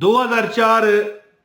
2004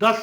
10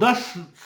10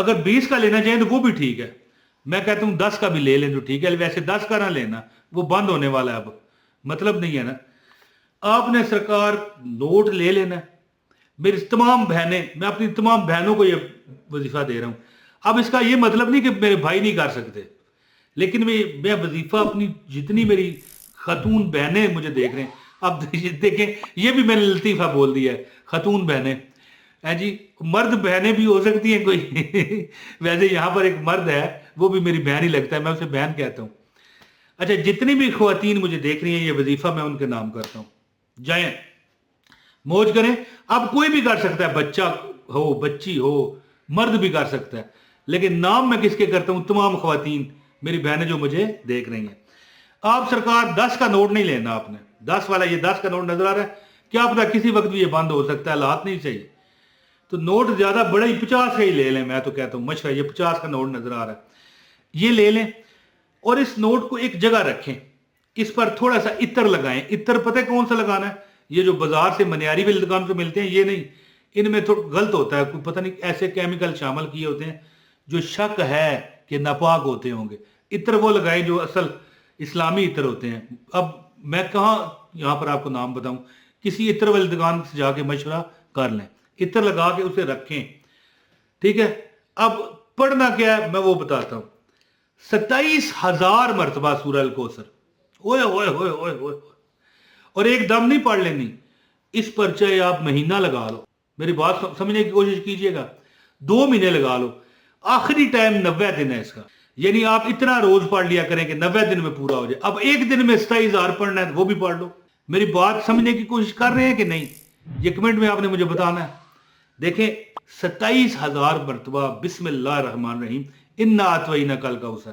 اگر 20 کا لینا چاہیں تو وہ بھی ٹھیک ہے، میں کہتا ہوں 10 کا بھی لے لیں تو ٹھیک ہے، ویسے 10 کا نہ لینا، وہ بند ہونے والا ہے، اب مطلب نہیں ہے نا۔ آپ نے سرکار نوٹ لے لینا ہے۔ میری تمام بہنیں، میں اپنی تمام بہنوں کو یہ وظیفہ دے رہا ہوں۔ اب اس کا یہ مطلب نہیں کہ میرے بھائی نہیں کر سکتے، لیکن میں وظیفہ اپنی جتنی میری خاتون بہنیں مجھے دیکھ رہے ہیں، اب دیکھیں یہ بھی میں نے لطیفہ بول دیا ہے، خاتون بہنیں جی، مرد بہنیں بھی ہو سکتی ہیں کوئی ویسے یہاں پر ایک مرد ہے، وہ بھی میری بہن ہی لگتا ہے، میں اسے بہن کہتا ہوں۔ اچھا، جتنی بھی خواتین مجھے دیکھ رہی ہیں، یہ وظیفہ میں ان کے نام کرتا ہوں، جائیں موج کریں۔ اب کوئی بھی کر سکتا ہے، بچہ ہو بچی ہو، مرد بھی کر سکتا ہے، لیکن نام میں کس کے کرتا ہوں؟ تمام خواتین میری بہنیں جو مجھے دیکھ رہی ہیں۔ آپ سرکار 10 کا نوٹ نہیں لینا، آپ نے 10 والا، یہ 10 کا نوٹ نظر آ رہا ہے، کیا پتا کسی وقت بھی یہ بند ہو سکتا ہے، حالات نہیں چاہیے، تو نوٹ زیادہ بڑا ہی 50 کا ہی لے لیں، میں تو کہتا ہوں مشورہ، یہ 50 کا نوٹ نظر آ رہا ہے، یہ لے لیں، اور اس نوٹ کو ایک جگہ رکھیں، اس پر تھوڑا سا عطر لگائیں۔ عطر پتہ ہے کون سا لگانا ہے؟ یہ جو بازار سے منیاری والی دکان سے ملتے ہیں، یہ نہیں، ان میں تھوڑا غلط ہوتا ہے، کوئی پتہ نہیں ایسے کیمیکل شامل کیے ہوتے ہیں جو شک ہے کہ ناپاک ہوتے ہوں گے۔ عطر وہ لگائیں جو اصل اسلامی عطر ہوتے ہیں۔ اب میں کہاں یہاں پر آپ کو نام بتاؤں، کسی عطر والی دکان سے جا کے مشورہ کر لیں، عطر لگا کے اسے رکھیں، ٹھیک ہے۔ اب پڑھنا کیا ہے میں وہ بتاتا ہوں، 27,000 مرتبہ سورہ الکوثر، اوئے ہوئے ہوئے ہوئے ہوئے، اور ایک دم نہیں پڑھ لینی، اس پر چاہے آپ مہینہ لگا لو، میری بات سمجھنے کی کوشش کیجئے گا، 2 مہینے لگا لو، آخری ٹائم 90 دن ہے اس کا، یعنی آپ اتنا روز پڑھ لیا کریں کہ 90 دن میں پورا ہو جائے۔ اب ایک دن میں 27,000 پڑھنا ہے وہ بھی پڑھ لو۔ میری بات سمجھنے کی کوشش کر رہے ہیں کہ نہیں؟ یہ کمنٹ میں آپ نے مجھے بتانا ہے۔ دیکھیں 27,000 مرتبہ بسم اللہ الرحمن الرحیم، انا اعطیناک الکوثر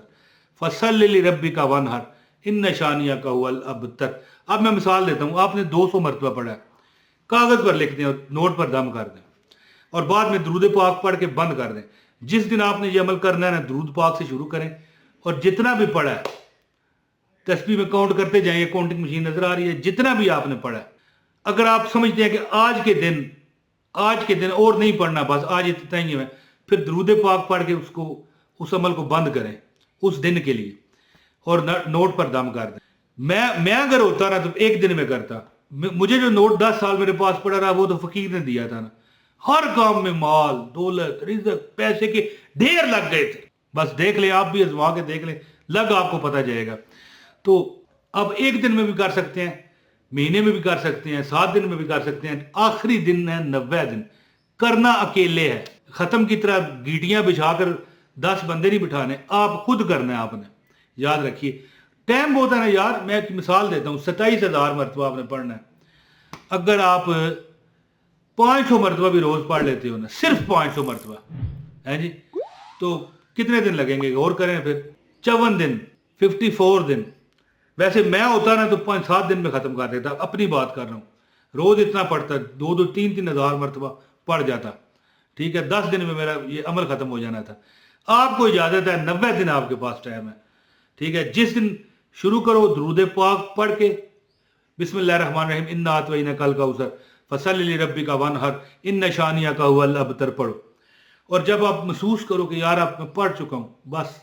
فصل لربک وانحر ان شانئک ھو الابتر۔ اب میں مثال دیتا ہوں، آپ نے 200 مرتبہ پڑھا ہے، کاغذ پر لکھ دیں اور نوٹ پر دم کر دیں، اور بعد میں درود پاک پڑھ کے بند کر دیں۔ جس دن آپ نے یہ عمل کرنا ہے نا، درود پاک سے شروع کریں، اور جتنا بھی پڑھا ہے تسبیح میں کاؤنٹ کرتے جائیں، یہ کاؤنٹنگ مشین نظر آ رہی ہے، جتنا بھی آپ نے پڑھا ہے، اگر آپ سمجھتے ہیں کہ آج کے دن اور نہیں پڑھنا، بس آج اتنا ہی ہے، پھر درود پاک پڑھ کے اس عمل کو بند کریں اس دن کے لیے، اور نوٹ پر دم کر دیں۔ میں اگر ہوتا نا تو ایک دن میں کرتا۔ مجھے جو نوٹ 10 سال میرے پاس پڑا رہا، وہ تو فقیر نے دیا تھا نا، ہر کام میں مال دولت رزق پیسے کے ڈھیر لگ گئے تھے۔ بس دیکھ لیں، آپ بھی ازما کے دیکھ لیں، آپ کو پتہ جائے گا۔ تو اب ایک دن میں بھی کر سکتے ہیں، مہینے میں بھی کر سکتے ہیں، 7 دن میں بھی کر سکتے ہیں، آخری دن ہے 90 دن، کرنا اکیلے ہے، ختم کی طرح گیٹیاں بچھا کر 10 بندے نہیں بٹھانے، آپ خود کرنا ہے، آپ نے یاد رکھیے۔ ٹائم بہت ہے نا یار، میں ایک مثال دیتا ہوں، 27,000 مرتبہ آپ نے پڑھنا ہے۔ اگر آپ 500 مرتبہ بھی روز پڑھ لیتے ہو نا، صرف 500 مرتبہ ہے جی، تو کتنے دن لگیں گے؟ غور کریں پھر، 54 دن، 54 دن۔ ویسے میں ہوتا نا تو 5-7 دن میں ختم کر دیتا، اپنی بات کر رہا ہوں، روز اتنا پڑھتا، 2-3 ہزار مرتبہ پڑھ جاتا، ٹھیک ہے، 10 دن میں میرا یہ عمل ختم ہو جانا تھا۔ آپ کو اجازت ہے، 90 دن آپ کے پاس ٹائم ہے، ٹھیک ہے۔ جس دن شروع کرو درود پاک پڑھ کے، بسم اللہ الرحمن الرحیم، انا اعطیناک الکوثر فصل لربک وانحر ان شانئک ھو الابتر پڑھو، اور جب آپ محسوس کرو کہ یار اب میں پڑھ چکا ہوں، بس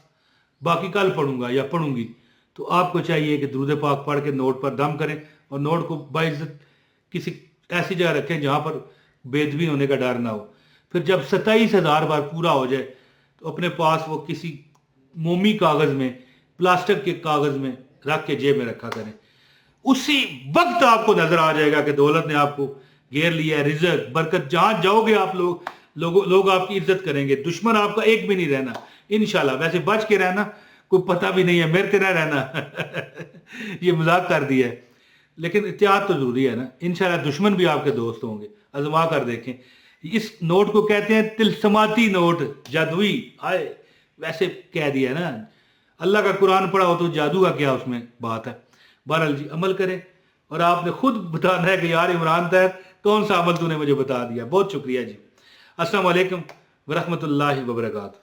باقی کل پڑھوں گا یا پڑھوں گی، تو آپ کو چاہیے کہ درود پاک پڑھ کے نوٹ پر دم کریں، اور نوٹ کو باعزت کسی ایسی جگہ رکھیں جہاں پر بے ادبی ہونے کا ڈر نہ ہو۔ پھر جب 27,000 بار پورا ہو جائے تو اپنے پاس وہ کسی مومی کاغذ میں، پلاسٹک کے کاغذ میں رکھ کے جیب میں رکھا کریں، اسی وقت آپ کو نظر آ جائے گا کہ دولت نے آپ کو گھیر لیا ہے، رزق برکت، جہاں جاؤ گے آپ لوگ آپ کی عزت کریں گے، دشمن آپ کا ایک بھی نہیں رہنا انشاءاللہ۔ ویسے بچ کے رہنا، کوئی پتہ بھی نہیں ہے، میرے نہ رہنا یہ مذاق کر دیا ہے، لیکن احتیاط تو ضروری ہے نا، انشاءاللہ دشمن بھی آپ کے دوست ہوں گے، آزما کر دیکھیں۔ اس نوٹ کو کہتے ہیں تلسماتی نوٹ، جادوئی، ہائے ویسے کہہ دیا ہے نا، اللہ کا قرآن پڑھا ہو تو جادو کا کیا اس میں بات ہے۔ بہرحال جی، عمل کریں، اور آپ نے خود بتانا ہے کہ یار عمران طاہر کون سا عمل تو نے مجھے بتا دیا۔ بہت شکریہ جی، السلام علیکم ورحمۃ اللہ وبرکاتہ۔